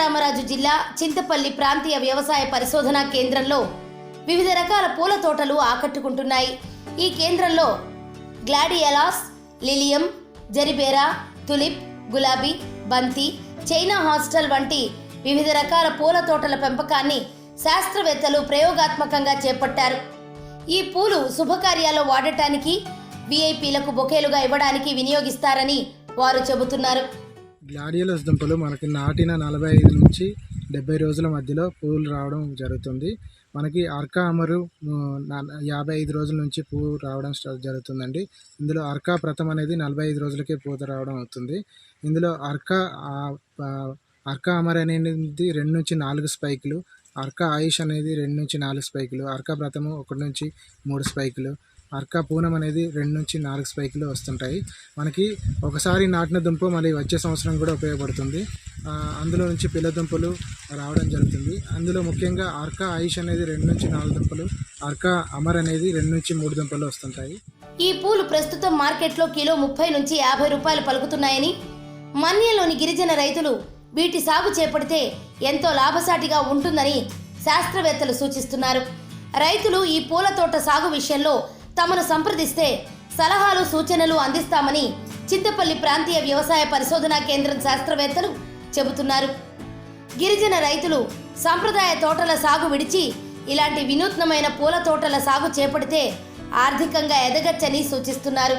శ్రీరామరాజు జిల్లా చింతపల్లి ప్రాంతీయ వ్యవసాయ పరిశోధనా కేంద్రంలో వివిధ రకాల పూల తోటలు ఆకట్టుకుంటున్నాయి. ఈ కేంద్రంలో గ్లాడియలాస్, లిలియం, జెరిబేరా, తులిప్, గులాబీ, బంతి, చైనా హాస్టల్ వంటి వివిధ రకాల పూల తోటల పెంపకాన్ని శాస్త్రవేత్తలు ప్రయోగాత్మకంగా చేపట్టారు. ఈ పూలు శుభకార్యాల్లో వాడటానికి, విఐపీలకు బొకేలుగా ఇవ్వడానికి వినియోగిస్తారని వారు చెబుతున్నారు. గ్లాడియోలస్ దుంపలు మనకి నాటిన 45 నుంచి 70 రోజుల మధ్యలో పూలు రావడం జరుగుతుంది. మనకి అర్కా అమరు 55 రోజుల నుంచి పువ్వు రావడం జరుగుతుందండి. ఇందులో అర్కా ప్రథమ అనేది 45 రోజులకే పూత రావడం అవుతుంది. ఇందులో అర్కా అమర్ అనేది 2 నుంచి 4 స్పైకులు, అర్కా ఆయుష్ అనేది 2 నుంచి 4 స్పైకులు, అర్కా ప్రథమ 1 నుంచి 3 స్పైకులు, అర్కా పూనం అనేది 2 నుంచి 4 స్పైకులు వస్తుంటాయి. మనకి ఒకసారి నాటిన దుంప మళ్ళీ వచ్చే సంవత్సరం కూడా ఉపయోగపడుతుంది. అందులో నుంచి పిల్ల దుంపలు రావడం జరుగుతుంది. అందులో ముఖ్యంగా అర్కా ఆయుష్ అనేది 2 నుంచి 4 దుంపలు, అర్కా అమర్ అనేది 2 నుంచి 3 దుంపలు వస్తుంటాయి. ఈ పూలు ప్రస్తుతం మార్కెట్లో కిలో 30 నుంచి 50 రూపాయలు పలుకుతున్నాయని, మన్యంలోని గిరిజన రైతులు వీటి సాగు చేపడితే ఎంతో లాభసాటిగా ఉంటుందని శాస్త్రవేత్తలు సూచిస్తున్నారు. రైతులు ఈ పూల తోట సాగు విషయంలో తమను సంప్రదిస్తే సలహాలు, సూచనలు అందిస్తామని చింతపల్లి ప్రాంతీయ వ్యవసాయ పరిశోధనా కేంద్రం శాస్త్రవేత్తలు చెబుతున్నారు. గిరిజన రైతులు సంప్రదాయ తోటల సాగు విడిచి ఇలాంటి వినూత్నమైన పూల తోటల సాగు చేపడితే ఆర్థికంగా ఎదగచ్చని సూచిస్తున్నారు.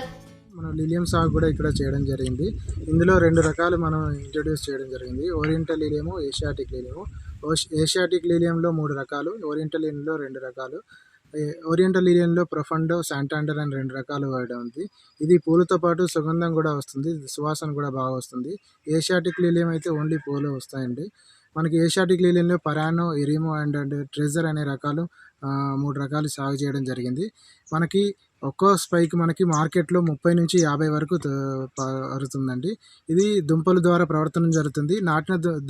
మనం లిలియం సాగు కూడా ఇక్కడ చేయడం జరిగింది. ఇందులో 2 రకాలు మనం ఇంట్రడ్యూస్ చేయడం జరిగింది. Oriental lilium, asiatic lilium. ఏషియాటిక్ లిలియంలో 3 రకాలు, ఓరియంటల్ లిలియంలో 2 రకాలు. ఓరియంటల్ లిలియంలో ప్రొఫండో, శాంటాండర్ అని 2 రకాలు వాడడం ఉంది. ఇది పూలతో పాటు సుగంధం కూడా వస్తుంది, సువాసన కూడా బాగా వస్తుంది. ఏషియాటిక్ లిలియం అయితే ఓన్లీ పూలు వస్తాయండి. మనకి ఏషియాటిక్ లిలియంలో పరానో, ఎరిమో అండ్ ట్రెజర్ అనే రకాలు 3 రకాలు సాగు చేయడం జరిగింది. మనకి ఒక్కో స్పైక్ మనకి మార్కెట్లో 30 నుంచి 50 వరకు పడుతుందండి. ఇది దుంపల ద్వారా ప్రవర్తన జరుగుతుంది.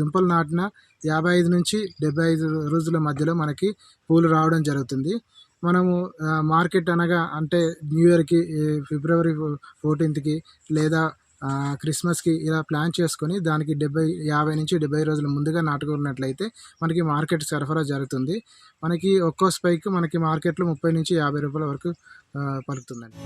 దుంపలు నాటిన 55 నుంచి 75 రోజుల మధ్యలో మనకి పూలు రావడం జరుగుతుంది. మనము మార్కెట్ అనగా అంటే న్యూ ఇయర్కి, ఫిబ్రవరి 14కి లేదా క్రిస్మస్కి ఇలా ప్లాన్ చేసుకొని దానికి 50 నుంచి 70 రోజుల ముందుగా నాటుకున్నట్లయితే మనకి మార్కెట్ సరఫరా జరుగుతుంది. మనకి ఒక్కో స్పైక్ మనకి మార్కెట్లో 30 నుంచి 50 రూపాయల వరకు పలుకుతుందండి.